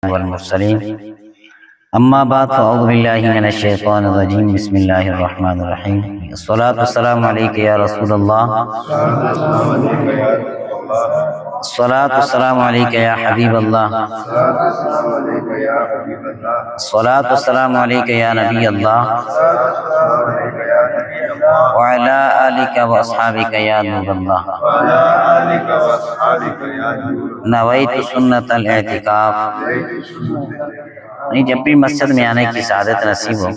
والمرسلين اما بعد فاعوذ باللہ من الشیطان الرجیم بسم اللہ الرحمن الرحیم الصلاۃ والسلام علیک یا رسول اللہ الصلاۃ والسلام علیک یا حبیب اللہ الصلاۃ والسلام علیک یا نبی اللہ وعلی آلک واصحابک یا نور اللہ نویت سنت الاعتکاف۔ جب بھی مسجد میں آنے کی سعادت نصیب ہو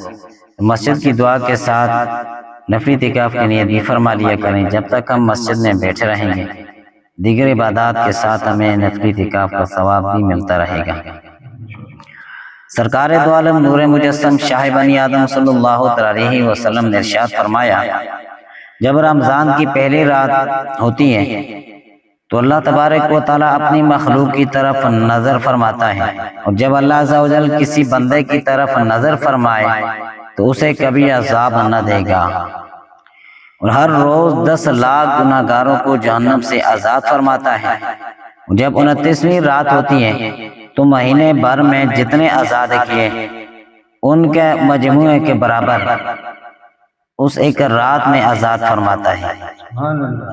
مسجد کی دعا کے ساتھ نفلی اعتکاف کی نیت بھی فرما لیا کریں۔ جب تک ہم مسجد میں بیٹھے رہیں گے دیگر عبادات کے ساتھ ہمیں نفلی اعتکاف کا ثواب بھی ملتا رہے گا۔ سرکار دو عالم نور مجسم شاہ بنی آدم صلی اللہ علیہ وسلم نے ارشاد فرمایا، جب رمضان کی پہلی رات ہوتی ہے تو اللہ تبارک و تعالیٰ اپنی مخلوق کی طرف نظر فرماتا ہے، اور جب اللہ عز و جل کسی بندے کی طرف نظر فرمائے تو اسے کبھی عذاب نہ دے گا، اور ہر روز 10 لاکھ گناہگاروں کو جہنم سے آزاد فرماتا ہے۔ جب 29ویں رات ہوتی ہے تو مہینے بھر میں جتنے آزاد کیے ان کے مجموعے کے برابر اس ایک رات میں آزاد فرماتا ہے۔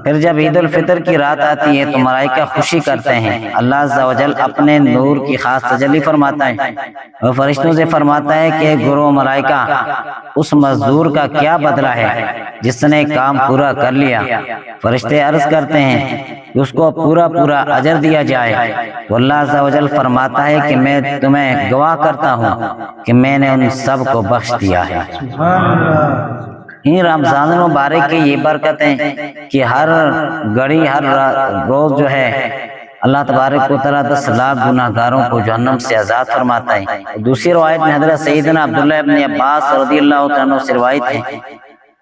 پھر جب عید الفطر کی رات آتی ہے تو ملائکہ خوشی کرتے ہیں، اللہ عز و جل اپنے نور کی خاص تجلی فرماتا ہے اور فرشتوں سے فرماتا ہے کہ گروہ ملائکہ اس مزدور کا کیا بدلہ ہے جس نے کام پورا کر لیا۔ فرشتے عرض کرتے ہیں کہ اس کو پورا اجر دیا جائے، تو اللہ عز و جل فرماتا ہے کہ میں تمہیں گواہ کرتا ہوں کہ میں نے ان سب کو بخش دیا ہے۔ رمضان المبارک کی یہ برکتیں کہ ہر گھڑی ہر روز جو ہے اللہ تبارک و تعالیٰ 10 لاکھ گناہگاروں کو جہنم سے آزاد فرماتا ہے۔ دوسری روایت میں حضرت سیدنا عبداللہ ابن عباس رضی اللہ عنہ سے روایت ہے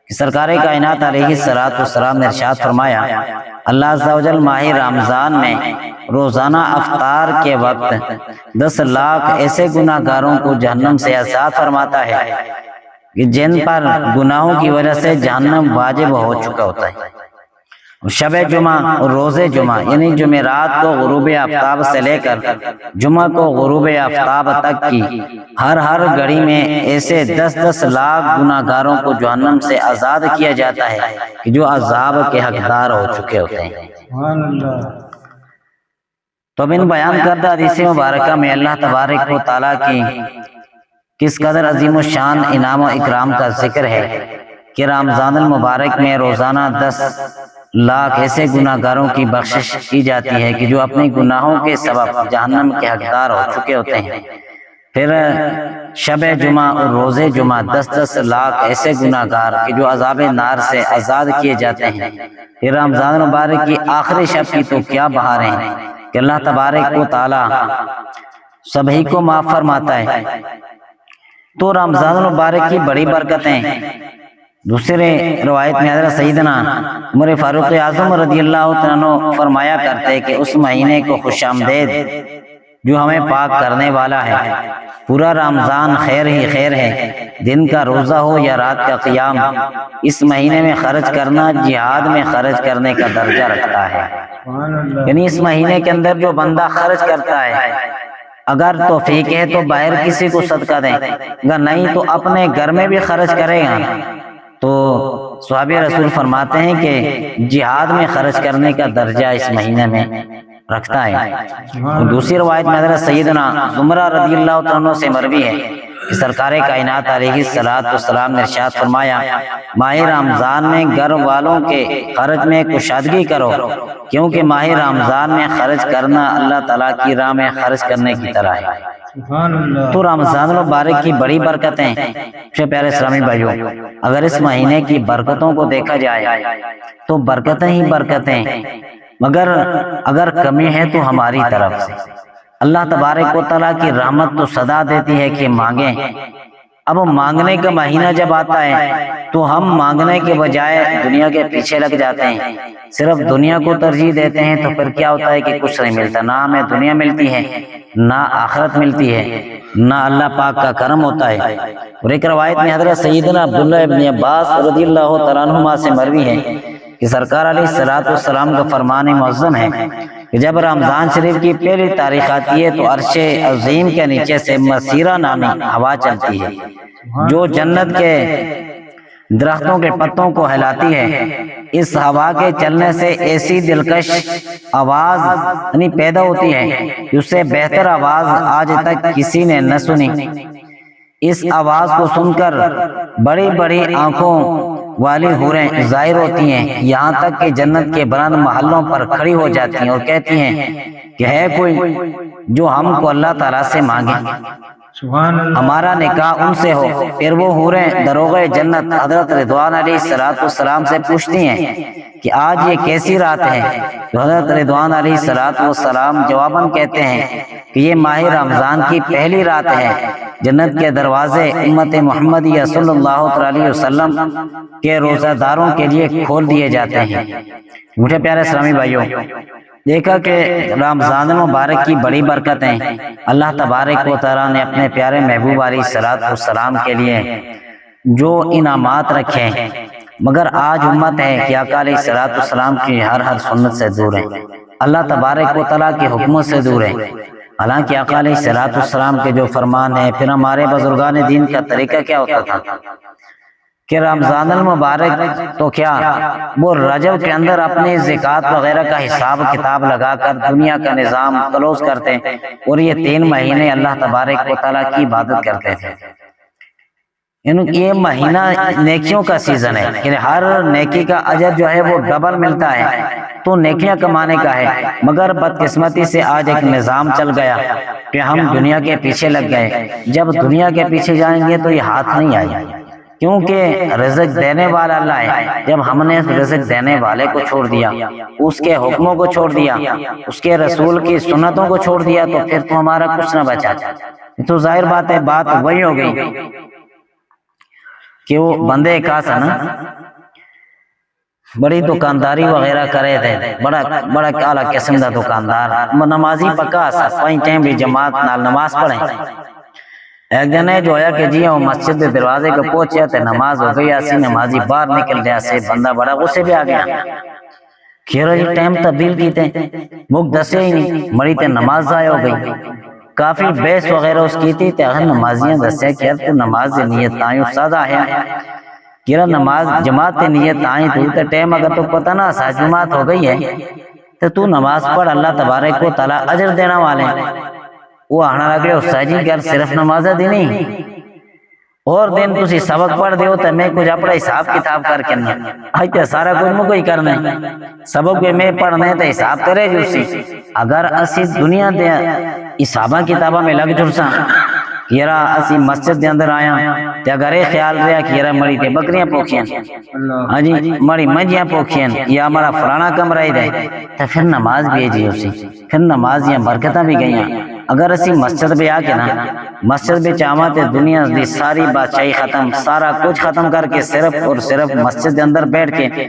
کہ سرکار کائنات علیہ السلام نے ارشاد فرمایا، اللہ عز و جل ماہ رمضان میں روزانہ افطار کے وقت 10 لاکھ ایسے گناہگاروں کو جہنم سے آزاد فرماتا ہے کہ جن پر گناہوں کی وجہ سے جہنم واجب ہو چکا ہوتا ہے۔ شب جمعہ اور روز جمعہ یعنی جمعرات کو غروب آفتاب سے لے کر جمعہ کو غروب آفتاب تک کی ہر گھڑی میں ایسے 10 لاکھ گناہگاروں کو جہنم سے آزاد کیا جاتا ہے کہ جو عذاب کے حقدار ہو چکے ہوتے ہیں۔ تو اب ان بیان کردہ حدیث مبارکہ میں اللہ تبارک و تعالیٰ کی کس قدر عظیم الشان انعام و اکرام کا ذکر ہے کہ رمضان المبارک میں روزانہ 10 لاکھ ایسے گناہگاروں کی بخشش کی جاتی ہے کہ جو اپنے گناہوں کے سبب جہنم کے حقدار ہو چکے ہوتے ہیں۔ پھر شب جمعہ اور روز جمعہ 10 لاکھ ایسے گناہگار کہ جو عذاب نار سے آزاد کیے جاتے ہیں۔ پھر رمضان المبارک کی آخری شب کی تو کیا بہاریں ہیں کہ اللہ تبارک و تعالیٰ سبھی کو معاف فرماتا ہے۔ تو رمضان المبارک کی بڑی برکتیں دوسرے روایت میں حضرت سیدنا عمر فاروق اعظم رضی اللہ عنہ فرمایا کرتے کہ اس مہینے کو خوش آمدید جو ہمیں پاک کرنے والا ہے۔ پورا رمضان خیر ہی خیر ہے، دن کا روزہ ہو یا رات کا قیام، اس مہینے میں خرچ کرنا جہاد میں خرچ کرنے کا درجہ رکھتا ہے۔ یعنی اس مہینے کے اندر جو بندہ خرچ کرتا ہے اگر توفیق ہے تو باہر کسی کو صدقہ دیں، اگر نہیں تو اپنے گھر میں بھی خرچ کرے گا تو صحابہ رسول فرماتے ہیں کہ جہاد میں خرچ کرنے کا درجہ اس مہینے میں رکھتا ہے۔ دوسری روایت میں حضرت سیدنا زمرہ رضی اللہ عنہ سے مروی ہے کہ سرکار کائنات علیہ السلام نے ارشاد فرمایا، ماہ رمضان میں گھر والوں کے خرچ میں کشادگی کرو، کیونکہ ماہ رمضان میں خرچ کرنا اللہ تعالیٰ کی راہ میں خرچ کرنے کی طرح ہے۔ تو رمضان المبارک کی بڑی برکتیں پیارے اسلامی بھائیوں، اگر اس مہینے کی برکتوں کو دیکھا جائے تو برکتیں ہی برکتیں، مگر اگر کمی ہے تو ہماری طرف سے۔ اللہ تبارک و تعالیٰ کی رحمت تو صدا دیتی ہے کہ مانگیں، اب مانگنے کا مہینہ جب آتا ہے تو ہم مانگنے کے بجائے دنیا کے پیچھے لگ جاتے ہیں، صرف دنیا کو ترجیح دیتے ہیں، تو پھر کیا ہوتا ہے کہ کچھ نہیں ملتا، نہ ہمیں دنیا ملتی ہے نہ آخرت ملتی ہے، نہ اللہ پاک کا کرم ہوتا ہے۔ اور ایک روایت میں حضرت سیدنا عبداللہ ابن عباس رضی اللہ تعالیٰ عنہما سے مروی ہے کہ سرکار علیہ السلام کا فرمان معظم ہے کہ جب رمضان شریف کی پہلی تاریخ آتی ہے تو عرش عظیم کے نیچے سے مسیرہ نامی ہوا چلتی ہے جو جنت کے درختوں کے پتوں کو ہلاتی ہے۔ اس ہوا کے چلنے سے ایسی دلکش آواز پیدا ہوتی ہے کہ اس سے بہتر آواز آج تک کسی نے نہ سنی۔ اس آواز کو سن کر بڑی بڑی آنکھوں والی حوریں ظاہر ہوتی ہیں، یہاں تک کہ جنت کے بلند محلوں پر کھڑی ہو جاتی ہیں اور کہتی ہیں کہ ہے کوئی جو ہم کو اللہ تعالیٰ سے مانگے، ہمارا نکاح ان سے ہو۔ پھر وہ حوریں دروغ جنت حضرت رضوان علیہ السلام سے پوچھتی ہیں کہ آج یہ کیسی رات ہے؟ تو حضرت رضوان علیہ السلام جواباً کہتے ہیں کہ یہ ماہ رمضان کی پہلی رات ہے، جنت کے دروازے امت محمدیہ صلی اللہ علیہ وسلم کے روزہ داروں کے لیے کھول دیے جاتے ہیں۔ میٹھے پیارے اسلامی بھائیوں، دیکھا کہ رمضان المبارک کی بڑی برکتیں اللہ تبارک و تعالیٰ نے اپنے پیارے محبوب علیہ السلام کے لیے جو انعامات رکھے، مگر آج امت ہے کہ آقا علیہ السلام کی ہر سنت سے دور ہے، اللہ تبارک و تعالیٰ کے حکموں سے دور ہے۔ حالانکہ آقا علیہ السلام کے جو فرمان ہیں، پھر ہمارے بزرگان دین کا طریقہ کیا ہوتا تھا کہ رمضان المبارک تو کیا وہ رجب کے اندر اپنی زکوٰۃ وغیرہ کا حساب کتاب لگا کر دنیا کا نظام کلوز کرتے اور یہ 3 مہینے اللہ تبارک و تعالیٰ کی عبادت کرتے تھے۔ یہ مہینہ نیکیوں کا سیزن ہے کہ ہر نیکی کا اجر جو ہے وہ ڈبل ملتا ہے، تو نیکیاں کمانے کا ہے، مگر بدقسمتی سے آج ایک نظام چل گیا کہ ہم دنیا کے پیچھے لگ گئے۔ جب دنیا کے پیچھے جائیں گے تو یہ ہاتھ نہیں آئے گا، کیونکہ رزق دینے والا اللہ ہے۔ جب ہم نے رزق دینے والے کو چھوڑ دیا، اس کے حکموں کو چھوڑ دیا، اس کے رسول کی سنتوں کو چھوڑ دیا، تو پھر تو ہمارا کچھ نہ بچا۔ تو ظاہر بات ہے، بات وہی ہو گئی کہ وہ بندے کا سا نا بڑی دکانداری وغیرہ کرے تھے، بڑا اعلیٰ قسم کا دکاندار، نمازی پکا سا، 5 ٹائم بھی جماعت نال نماز پڑھیں۔ ایک دن جو ہے کہ جی وہ مسجد کے دروازے کو پہنچیا تے نماز ہو گئی، اسی نمازی باہر نکل گیا سے بندہ بڑا غصے بھی آ گیا، کہہ جی ٹائم تبدیل کیتے مک دسے ہی نہیں، مڑی تے نماز ضائع ہو گئی۔ کافی بحث وغیرہ اس کی تھی تے اگر نمازیاں دسے کہ تو نماز نیت آئی استاد آیا کہ نماز جماعت نیت آئی تو ٹائم اگر تو پتہ نہ سا جماعت ہو گئی ہے تو نماز پڑھ، اللہ تبارک و تعالیٰ اجر دینا والے۔ وہ آنا لگ رہے استاد جی گھر صرف نماز دی نہیں، اور دن تسی سبق پڑھ دیو تے میں کچھ اپنا حساب کتاب کر کے نا آج تے سارا کچھ میں کوئی کرنا ہے، سبق بھی میں پڑھنے تے حساب کرے جو سی۔ اگر اسی دنیا دے حساباں کتاباں میں لگ جڑساں کیرا اسی مسجد دے اندر آیا تے اگر یہ خیال رہا کیرا مڑی تے بکریاں پوکھیاں، ہاں جی مڑی منجیاں پوکھیاں، یا ہمارا فلانا کمرہ ہی دے، تے پھر نماز بھی جی اسی، پھر نمازیاں برکتاں بھی گئیاں۔ اگر اسی مسجد پہ آ کے نا مسجد پہ چاہواں تے دنیا دی ساری بادشاہی ختم، سارا کچھ ختم کر کے صرف اور صرف مسجد دے اندر بیٹھ کے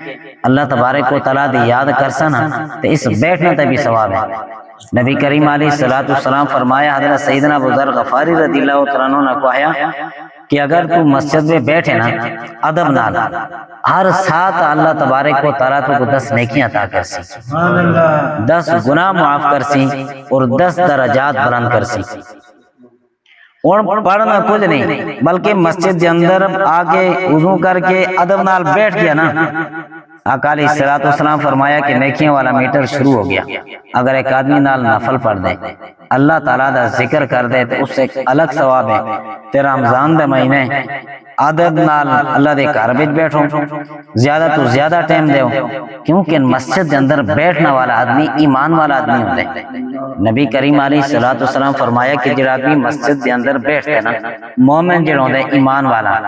اللہ تبارک و تعالیٰ دی یاد کرسا نا تے اس بیٹھنے تے بھی ثواب ہے۔ نبی کریم علیہ السلام فرمایا، حضرت سیدنا ابو ذر غفاری رضی اللہ تعالیٰ عنہ نے کہا کہ اگر تو مسجد میں بیٹھے نا ادب نال، ہر ساتھ اللہ تبارک و تعالیٰ تو 10 نیکیاں عطا کرسی، 10 گناہ معاف کرسی اور 10 درجات بلند کرسی۔ اور پڑھنا کچھ نہیں بلکہ مسجد کے اندر آگے وضو کر کے ادب نال بیٹھ گیا نا، آقا علیہ السلام فرمایا کہ نیکیوں والا میٹر شروع ہو گیا۔ اگر ایک آدمی نال نفل پڑھ دے، اللہ تعالیٰ دا ذکر کر دے تو اس سے ایک الگ ثواب ہے۔ تے رمضان دے مہینے عدد نال اللہ دے گھر وچ بیٹھو، زیادہ تو زیادہ ٹائم دیو، کیونکہ مسجد دے اندر بیٹھنے والا آدمی ایمان والا آدمی ہوتا ہے۔ نبی کریم علیہ السلام فرمایا کہ جڑا آدمی مسجد دے اندر بیٹھے نا، مومن جڑا ہوندا ہے ایمان والا،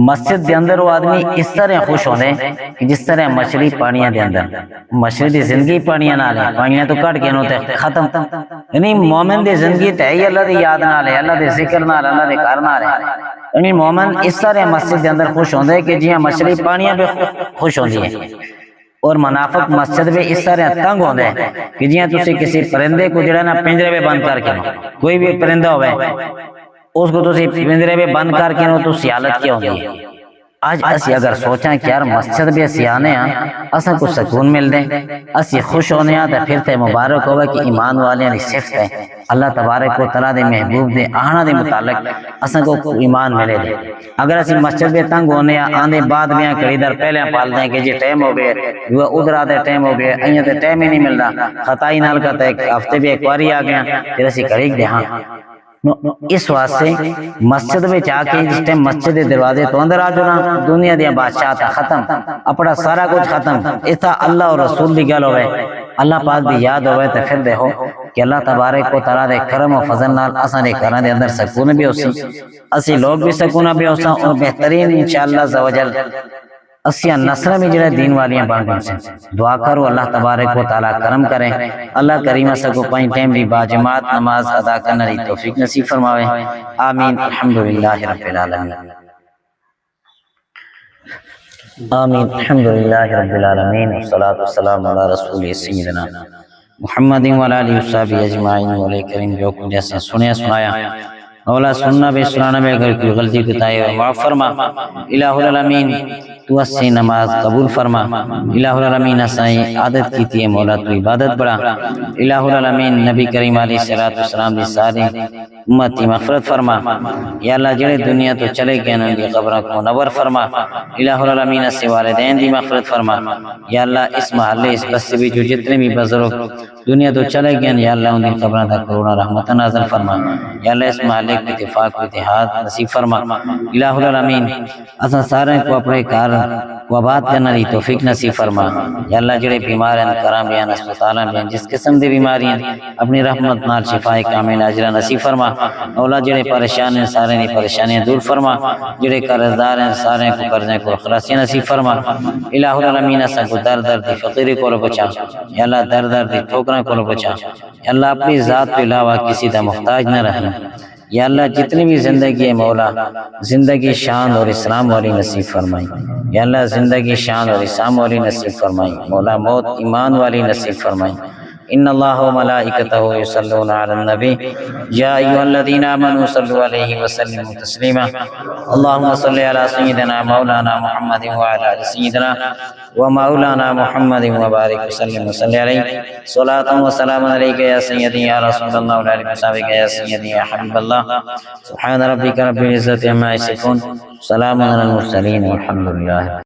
مسجد دے اندر وہ آدمی اس طرح خوش ہوندے کہ جس طرح مچھلی پانیاں دے اندر، مچھلی دی زندگی پانیاں نال ہے، پانیاں تو کٹ کے نو تے ختم، یعنی مومن دی زندگی تے ہی اللہ دی یاد نال ہے، اللہ دے ذکر نال، اللہ دے گھر نال ہے۔ یعنی مومن اس طرح مسجد دے اندر خوش ہوندے کہ جیاں مچھلی پانیاں پہ خوش ہوندی ہے، اور منافق مسجد میں اس طرح تنگ ہوندے کہ جیاں تسی کسی پرندے کو جڑا نا پنجرے میں بند کر کے، کوئی بھی پرندہ ہوئے اس کو تسی پنجرے میں بند کر کے تو سی حالت کیا ہوندی ہے آج اسی اگر سوچاں کہ یار مسجد بھی اسی آنے ہیں اساں کو سکون مل دیں اسی خوش ہونے ہیں تو پھر تے مبارک ہوگا کہ ایمان والیاں دی صفت ہے اللہ تبارک و تعالیٰ دے محبوب دے آنا دے متعلق اساں کو ایمان ملے دے اگر اسی مسجد بھی تنگ ہونے ہیں آندے بعد بھی کڑی در پہلے پال دیں کہ جی ٹائم ہو گئے وہ ادھر آدھے ٹائم ہو گئے ایاں تے ٹائم ہی نہیں ملدا خطائی نال کا تے ہفتے بھی ایک باری آ گیا پھر اسی کڑی دے ہاں اس واسطے مسجد میں جا کے جس ٹائم مسجد دے دروازے تو اندر آ جانا دنیا دیا بادشاہ تھا ختم اپنا سارا کچھ ختم ایسا اللہ اور رسول دی گل ہوئے اللہ پاک دی یاد ہوئے تو پھر دیکھو کہ اللہ تبارک و تعالیٰ دے کرم و فضل نال اساں دے گھراں دے اندر سکون بھی ہوسی اسی لوگ بھی سکون بھی ہوساں اور بہترین انشاءاللہ عز و جل اسیاں نسل میں جڑے دین والیاں بن گئے سے دعا کرو اللہ تبارک و تعالیٰ کرم کریں اللہ کریم سکو پائیں ٹائم دی باجماعت نماز ادا کرنے دی توفیق نصیب فرماوے آمین الحمدللہ رب العالمین آمین الحمدللہ رب العالمین والصلاة والسلام علی رسول سیدنا محمد وعلی آلہ وصحبہ اجمعین مولا کریم جو کچھ جیسا سنیا سنایا مولا سننا بے سنانا بے اگر کوئی غلطی کتائی و معاف فرما الہ العالمین تو اسی نماز قبول فرما الہ العالمین اسائی عادت کی تھی مولا تو عبادت بڑھا الہ العالمین نبی کریم علیہ السلام دی ساری امتی مغفرت فرما یا اللہ جڑے دنیا تو چلے گئے ان دی قبروں کو منور فرما الہ العالمین اسی والدین دی مغفرت فرما یا اللہ اس محلے اس بستے بھی جو جتنے بھی بزرگ دنیا تو چلے گئے یا اللہ ان دی قبروں تک کروڑا رحمت نازل فرما یا اللہ اس محلے کو اتفاق و اتحاد نصیب فرما الہ العالمین اساں سارے کو اپنے کار وبات کرنا دی توفیق نصیب فرما یا اللہ جڑے بیمار ہیں کرام بیان اسپتالاں بیان جس قسم دی بیماریاں اپنی رحمت نال شفاء کامل اجرا نصیب فرما اولا جڑے پریشان ہیں سارے دی پریشانیاں دور فرما جڑے قرض دار ہیں سارے کو قرضیں کو خلاصی نصیب فرما الہ العالمین اساں کو در در دی فقیری کو بچا یا اللہ در در دی ٹھوکراں کو بچا یا اللہ اپنی ذات کے علاوہ کسی دا محتاج نہ رہنا یا اللہ جتنی بھی زندگی ہے مولا زندگی شان اور اسلام والی نصیب فرمائی یا اللہ زندگی شان اور اسلام والی نصیب فرمائی مولا موت ایمان والی نصیب فرمائی ان اللہ و ملائکتہ یصلون علی النبی یا ایھا الذین آمنوا صلوا علیہ وسلموا تسلیما اللهم صل علی سیدنا مولانا محمد وعلی آل سیدنا ومولانا محمد وبارک وسلم وصلی علیہ صلاۃ و سلام علیک یا سیدی یا رسول اللہ و علی وصحبہ یا سیدی یا حبیب اللہ سبحان ربک رب العزۃ عما یصفون سلام علی المرسلین والحمد للہ